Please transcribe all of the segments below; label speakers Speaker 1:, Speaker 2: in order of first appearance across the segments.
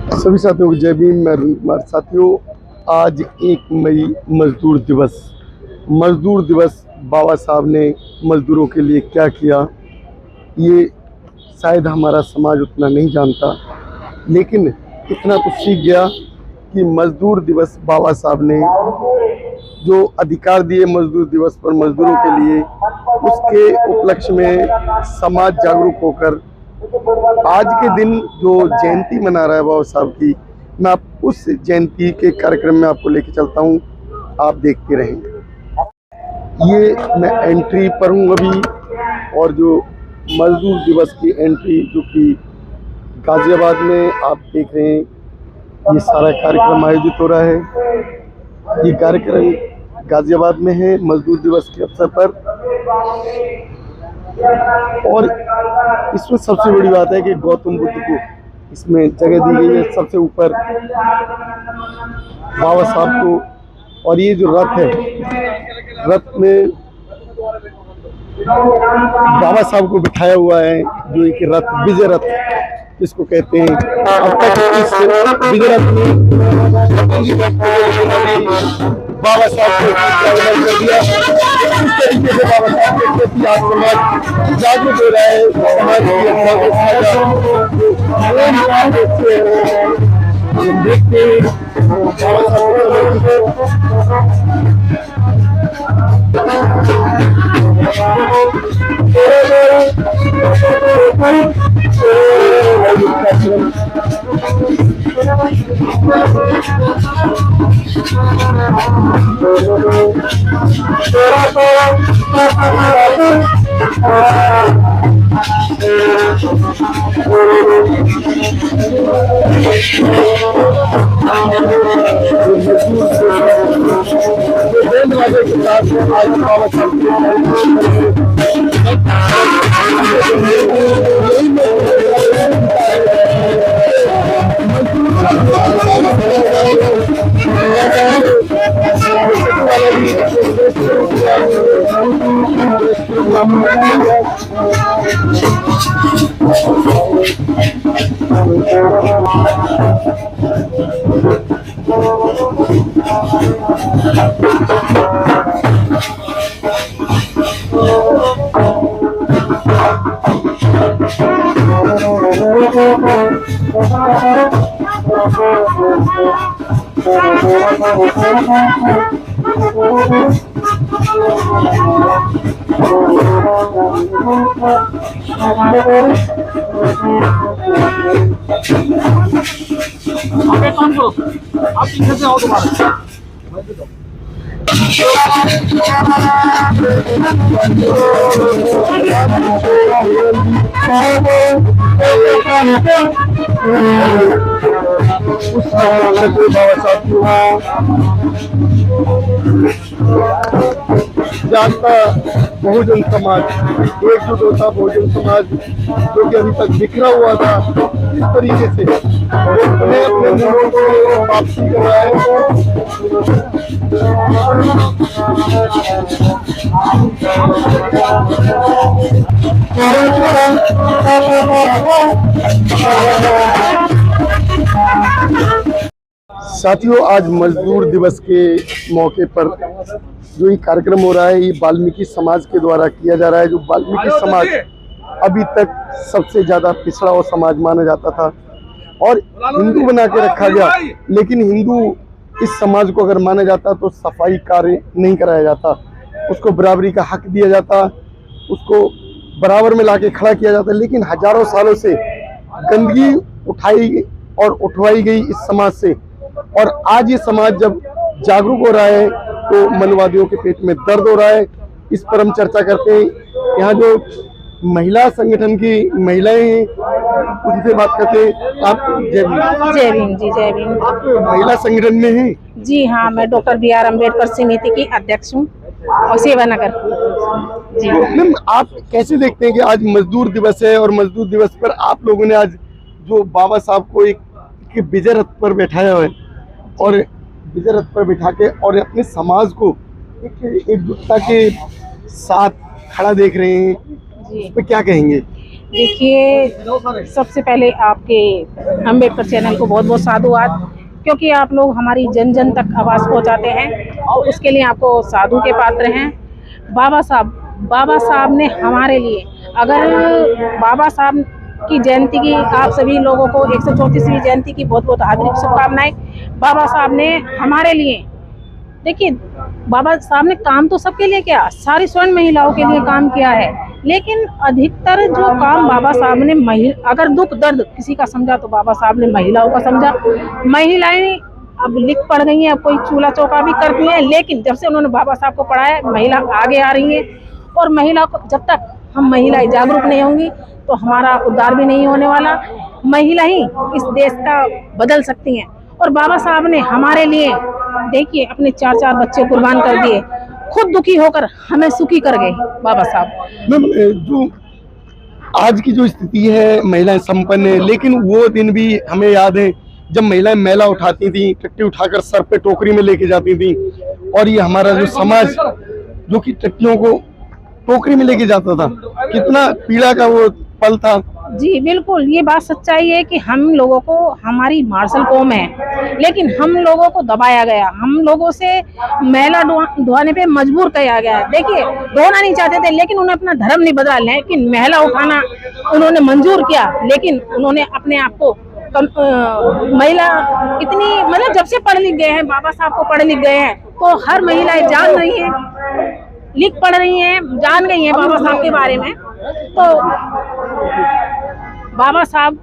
Speaker 1: सभी साथियों को जय भीम। मैं अरुण कुमार। साथियों, आज 1 मई मजदूर दिवस। मजदूर दिवस बाबा साहब ने मजदूरों के लिए क्या किया, ये शायद हमारा समाज उतना नहीं जानता, लेकिन इतना तो सीख गया कि मजदूर दिवस बाबा साहब ने जो अधिकार दिए मजदूर दिवस पर मजदूरों के लिए, उसके उपलक्ष्य में समाज जागरूक होकर आज के दिन जो जयंती मना रहा है बाबा साहब की, मैं आप उस जयंती के कार्यक्रम में आपको लेके चलता हूँ। आप देखते रहें। ये मैं एंट्री पर हूँ अभी, और जो मजदूर दिवस की एंट्री जो कि गाजियाबाद में आप देख रहे हैं, ये सारा कार्यक्रम आयोजित हो रहा है। ये कार्यक्रम गाजियाबाद में है मजदूर दिवस के अवसर पर। और इसमें सबसे बड़ी बात है कि गौतम बुद्ध को इसमें जगह दी गई है सबसे ऊपर, बाबा साहब को। और ये जो रथ है, रथ में बाबा साहब को बिठाया हुआ है, जो एक रथ, विजय रथ इसको कहते हैं। अब तक इस विजय रथ में बाबा साहब को कर दिया। इस तरीके से बाबा साहब के प्रति आज समाज जागरूक हो रहा है। समाज की देखते हैं बाबा आप पीछे से आओ दोबारा। जानता बहुजन समाज, एकजुट होता बहुजन समाज, जो कि अभी तक बिखरा हुआ था, इस तरीके से अपने मूलों को वापसी कर रहा है। साथियों, आज मजदूर दिवस के मौके पर जो ये कार्यक्रम हो रहा है, ये वाल्मीकि समाज के द्वारा किया जा रहा है। जो वाल्मीकि समाज अभी तक सबसे ज्यादा पिछड़ा हुआ समाज माना जाता था और हिंदू बना के रखा गया, लेकिन हिंदू इस समाज को अगर माना जाता तो सफाई कार्य नहीं कराया जाता, उसको बराबरी का हक दिया जाता, उसको बराबर में लाके खड़ा किया जाता। लेकिन हजारों सालों से गंदगी उठाई और उठवाई गई इस समाज से, और आज ये समाज जब जागरूक हो रहा है तो मनवादियों के पेट में दर्द हो रहा है। इस पर हम चर्चा करते हैं। यहाँ जो महिला संगठन की महिलाएं हैं, उनसे बात करते हैं। आप जय भीम।
Speaker 2: जय भीम जी, जय भीम।
Speaker 1: आप महिला संगठन में हैं?
Speaker 2: जी हाँ, मैं डॉक्टर BR अम्बेडकर समिति की अध्यक्ष हूँ और सेवानगर जी।
Speaker 1: मैम, आप कैसे देखते हैं कि आज मजदूर दिवस है और मजदूर दिवस पर आप लोगों ने आज जो बाबा साहब को एक विजय रथ पर बैठाया है और विजय रथ पर बिठा के और अपने समाज को एकजुटता के साथ खड़ा देख रहे हैं, इस पे क्या कहेंगे?
Speaker 2: देखिए, सबसे पहले आपके अम्बेडकर चैनल को बहुत बहुत साधुवाद, क्योंकि आप लोग हमारी जन जन तक आवाज़ पहुंचाते हैं, तो उसके लिए आपको साधु के पात्र हैं। बाबा साहब ने हमारे लिए, अगर बाबा साहब की जयंती की आप सभी लोगों को 134वीं जयंती की बहुत बहुत हार्दिक शुभकामनाएं। बाबा साहब ने हमारे लिए, देखिए, बाबा साहब ने काम तो सबके लिए किया, सारी स्वर्ण महिलाओं के लिए काम किया है, लेकिन अधिकतर जो काम बाबा साहब ने अगर दुख दर्द किसी का समझा तो बाबा साहब ने महिलाओं का समझा। महिलाएं अब लिख पढ़ गई हैं, अब कोई चूल्हा चौका भी करती हैं, लेकिन जब से उन्होंने बाबा साहब को पढ़ा है, महिला आगे आ रही है। और महिला को, जब तक हम महिलाएं जागरूक नहीं होंगी तो हमारा उद्धार भी नहीं होने वाला। महिला ही इस देश का बदल सकती हैं। और बाबा साहब ने हमारे लिए, देखिए, अपने 4 बच्चे कुर्बान कर दिए, खुद दुखी होकर हमें सुखी कर गए बाबा साहब।
Speaker 1: मैम, जो आज की जो स्थिति है, महिलाएं संपन्न है, लेकिन वो दिन भी हमें याद है जब महिलाएं मैला उठाती थी, टट्टी उठाकर सर पे टोकरी में लेके जाती थी। और ये हमारा जो समाज जो कि टट्टियों को टोकरी में लेके जाता था, कितना पीड़ा का वो पल था।
Speaker 2: जी बिल्कुल, ये बात सच्चाई है कि हम लोगों को, हमारी मार्शल कौम है, लेकिन हम लोगों को दबाया गया, हम लोगों से मैला धोने पे मजबूर किया गया। देखिए, धोना नहीं चाहते थे, लेकिन उन्हें अपना धर्म नहीं बदला, लेकिन मैला उठाना उन्होंने मंजूर किया। लेकिन उन्होंने अपने आप को महिला इतनी, मतलब जब से पढ़ लिख गए हैं, बाबा साहब को पढ़ लिख गए हैं, तो हर महिलाएं जान रही है, लिख पढ़ रही हैं, जान गई हैं बाबा साहब के बारे में। तो बाबा साहब,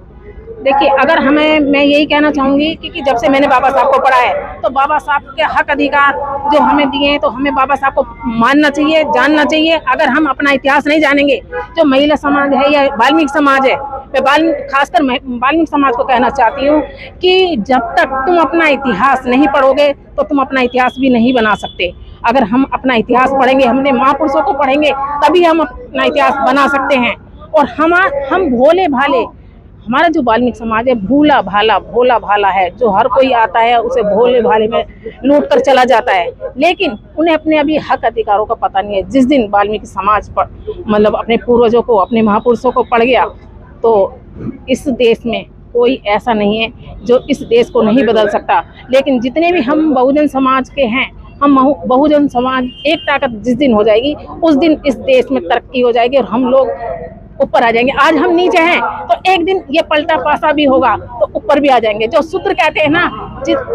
Speaker 2: देखिए, अगर मैं यही कहना चाहूँगी कि जब से मैंने बाबा साहब को पढ़ा है, तो बाबा साहब के हक अधिकार जो हमें दिए हैं, तो हमें बाबा साहब को मानना चाहिए, जानना चाहिए। अगर हम अपना इतिहास नहीं जानेंगे, जो महिला समाज है या वाल्मीकि समाज है, मैं खासकर वाल्मीकि समाज को कहना चाहती हूँ कि जब तक तुम अपना इतिहास नहीं पढ़ोगे तो तुम अपना इतिहास भी नहीं बना सकते। अगर हम अपना इतिहास पढ़ेंगे, हमने महापुरुषों को पढ़ेंगे, तभी हम अपना इतिहास बना सकते हैं। और हम भोले भाले, हमारा जो वाल्मीकि समाज है भोला भाला है, जो हर कोई आता है उसे भोले भाले में लूट कर चला जाता है, लेकिन उन्हें अपने अभी हक अधिकारों का पता नहीं है। जिस दिन वाल्मीकि समाज पर, मतलब अपने पूर्वजों को, अपने महापुरुषों को पढ़ गया, तो इस देश में कोई ऐसा नहीं है जो इस देश को नहीं बदल सकता। लेकिन जितने भी हम बहुजन समाज के हैं, हम बहुजन समाज एक ताकत जिस दिन हो जाएगी, उस दिन इस देश में तरक्की हो जाएगी और हम लोग ऊपर आ जाएंगे। आज हम नीचे हैं, तो एक दिन ये पलटा पासा भी होगा तो ऊपर भी आ जाएंगे। जो शूद्र कहते हैं ना,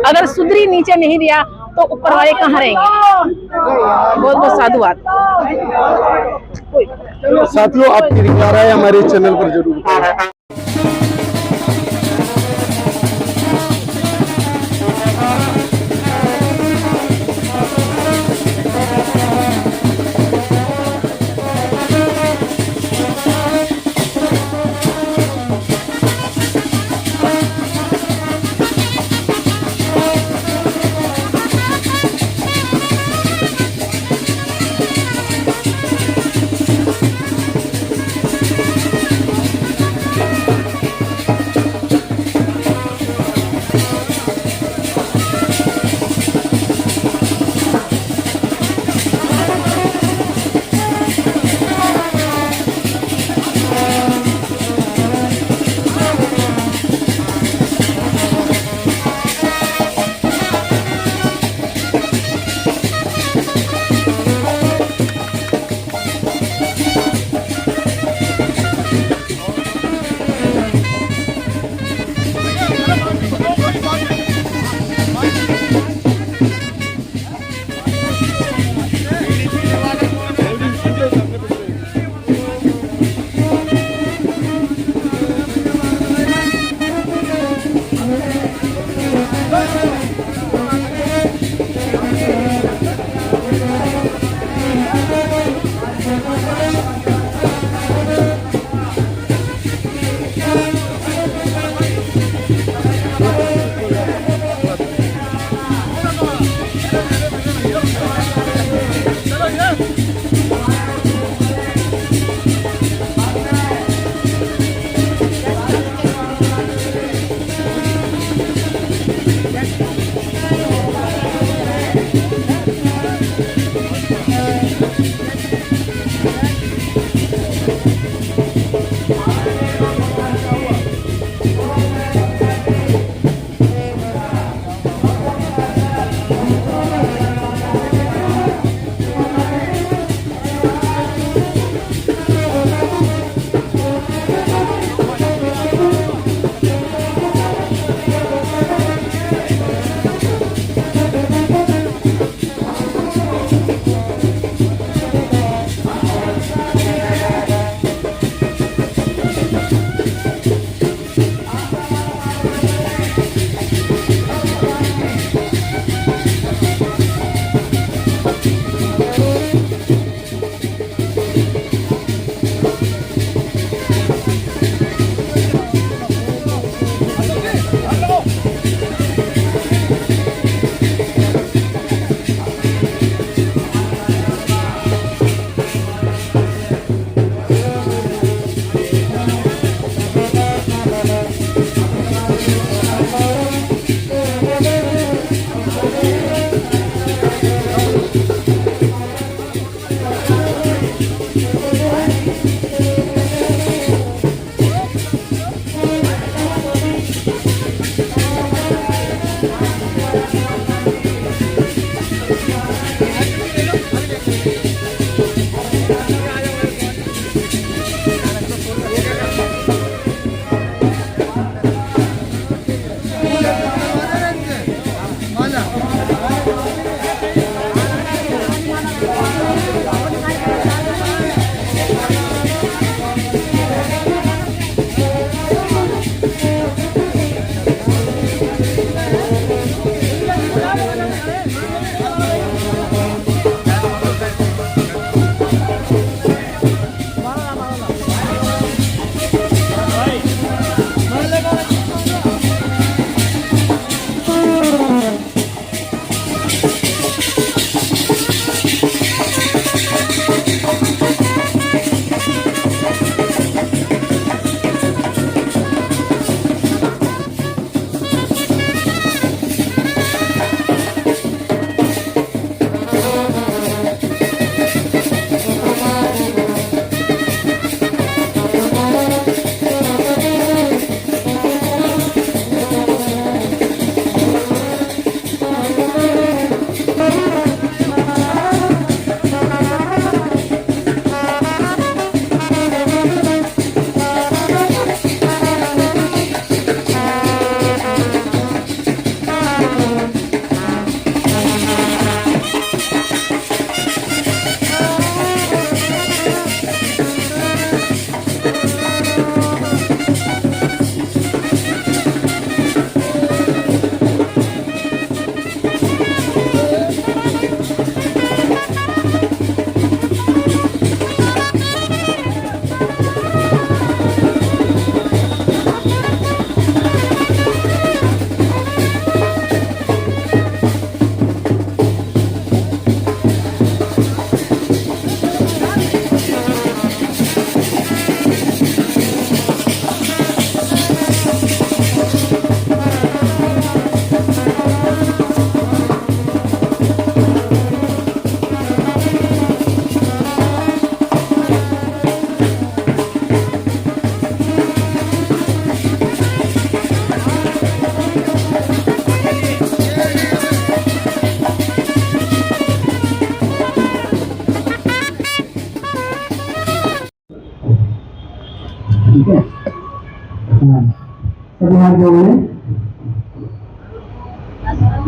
Speaker 2: अगर शूद्री नीचे नहीं दिया तो ऊपर वाले कहाँ रहेंगे। बहुत बहुत साधुवाद।
Speaker 1: साथियों, आपकी रिक्वेस्ट है हमारे चैनल पर जरूर करें।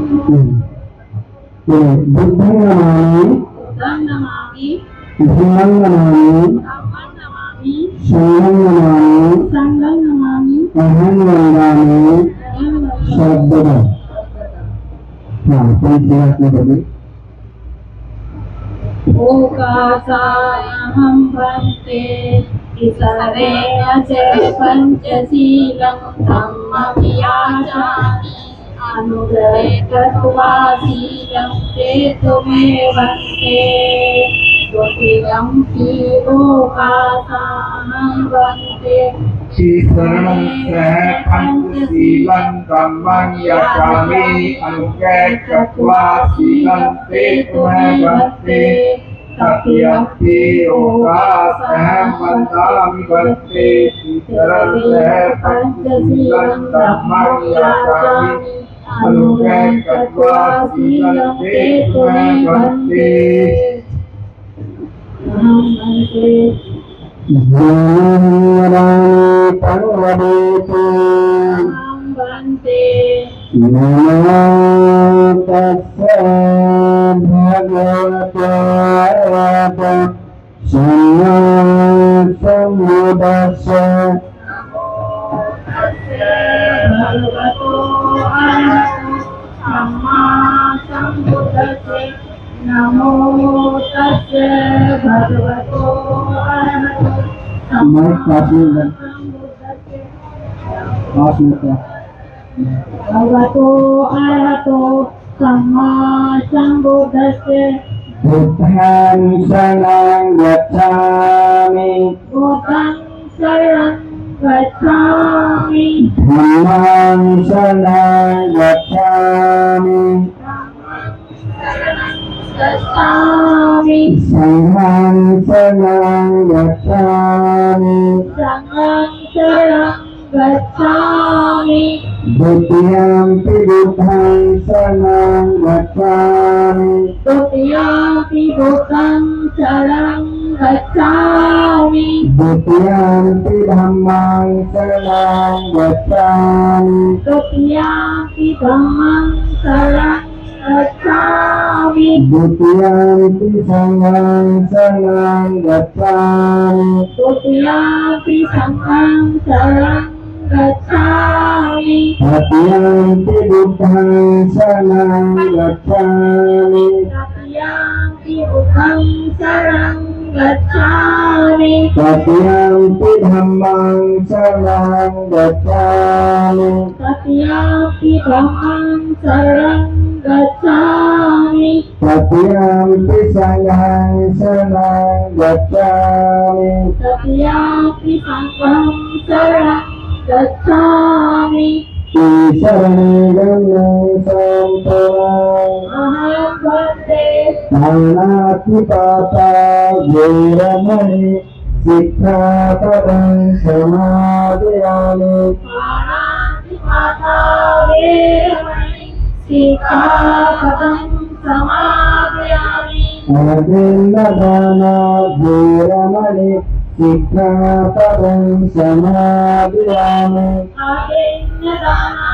Speaker 3: बुद्धं नमामि धम्मं नमामि संघं नमामि अहं वन्दामि शब्दः। हाँ कोई बात नहीं बोली।
Speaker 4: ओकासायहं भन्ते तिसरेण च पञ्चशीलं धम्ममियाचामि अनुग्रहे कृत्वा शीलं चेतुमेवन्ते द्वितीयं हि ओकासायहं भन्ते
Speaker 3: शरणं सह पंचशीलं धम्मं याचामि अनुग्रह कृत्वा शीलं तेतुमेवन्ते तत्यपि ओकासहं वन्दामि भन्ते शरणं सह पंचशीलं धम्मं याचामि अनुग्रह कृत्वा शीलं तेतुमेवन्ते। नमो तस्सै भगवतो अरहतो सम्मा सम्बुद्धस्सै।
Speaker 4: नमो तस्सै भगवतो अरहतो सम्मा सम्बुद्धस्सै। भगवतो अरहतो सम्मा सम्बुद्धस्सै।
Speaker 3: बुद्धं शरणं गच्छामि
Speaker 4: बुद्धं शरणं गच्छामि
Speaker 3: धम्मं शरणं गच्छामि
Speaker 4: गच्छामि
Speaker 3: संघं शरणं गच्छामि
Speaker 4: संघं शरणं गच्छामि
Speaker 3: द्वितीयंपि बुद्धं शरणं गच्छामि
Speaker 4: तृतीयंपि बुद्धं शरणं गच्छामि
Speaker 3: द्वितीयंपि धम्मं शरणं गच्छामि
Speaker 4: तृतीयंपि धम्मं शरणं गच्छामि
Speaker 3: द्वितीयंपि संघं शरणं गच्छामि
Speaker 4: तृतीयंपि संघं शरणं गच्छामि
Speaker 3: तृतीयंपि बुद्धं शरणं गच्छामि
Speaker 4: तृतीयंपि बुद्धं शरणं गच्छामि
Speaker 3: तृतीयंपि धम्मं शरणं गच्छामि
Speaker 4: तृतीयंपि धम्मं शरणं गच्छामि
Speaker 3: तृतीयंपि संघं शरणं गच्छामि
Speaker 4: तृतीयंपि संघं शरणं गच्छामि
Speaker 3: शरणं संतरां
Speaker 4: अहं वन्दे
Speaker 3: स्थानातिपाता गौरमणि सिक्खापदं समादयामि
Speaker 4: पाणातिपाता वेरमणि सिक्खापदं समादयामि
Speaker 3: अभिन्नदाना गौरमणि सिक्खापदं समादयामि
Speaker 4: अभिन्नदाना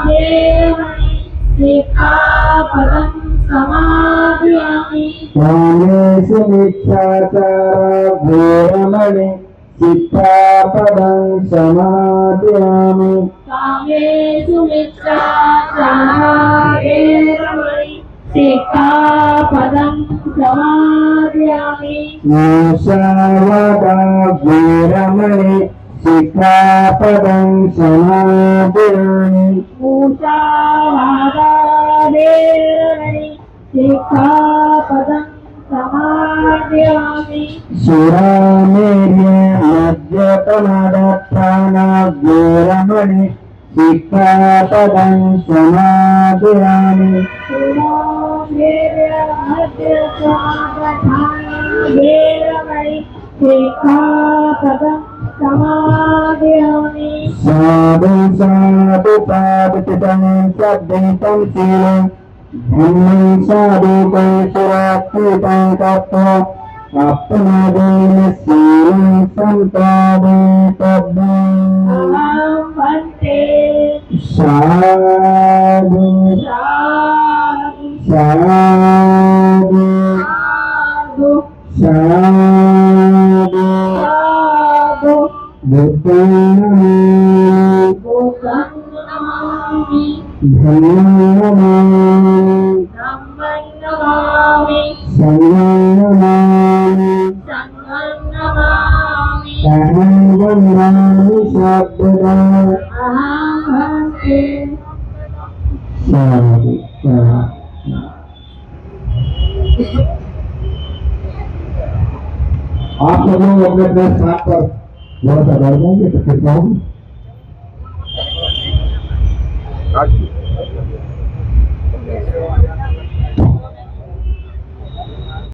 Speaker 4: वेरमणि सिक्खापदं समादयामि
Speaker 3: कामेषु मिथ्याचारा गौरमणि सिक्खापदं समादयामि
Speaker 4: कामेषु मिथ्याचारा वेरमणि सिक्खापदं समादयामि
Speaker 3: मुसावादा गौरमणि सिक्खापदं समादयामि
Speaker 4: मुसावादा वेरमणि सिक्खापदं समादयामि
Speaker 3: सुरामेर्य मद्यपमादत्ताना गौरमणि सिक्खापदं समादयामि
Speaker 4: वेरमणि सिक्खापदं समादयामि
Speaker 3: साधु साधु पादचितं सद्धितं शीलं धम्मं साधुकं सुरात्मिकं तत्त्वा अपनादेन शीलं सम्पादं तद्वम्
Speaker 4: अहं वन्दे
Speaker 3: साधु
Speaker 4: साधु
Speaker 3: साधु साधु बुद्धं नमामि धम्मं नमामि संघं नमामि अहं वन्दामि शब्ददा साधु साधु। आप सब लोग अपने अपने स्थान पर थोड़ा सा बैठ जाएंगे तो कितना होगा।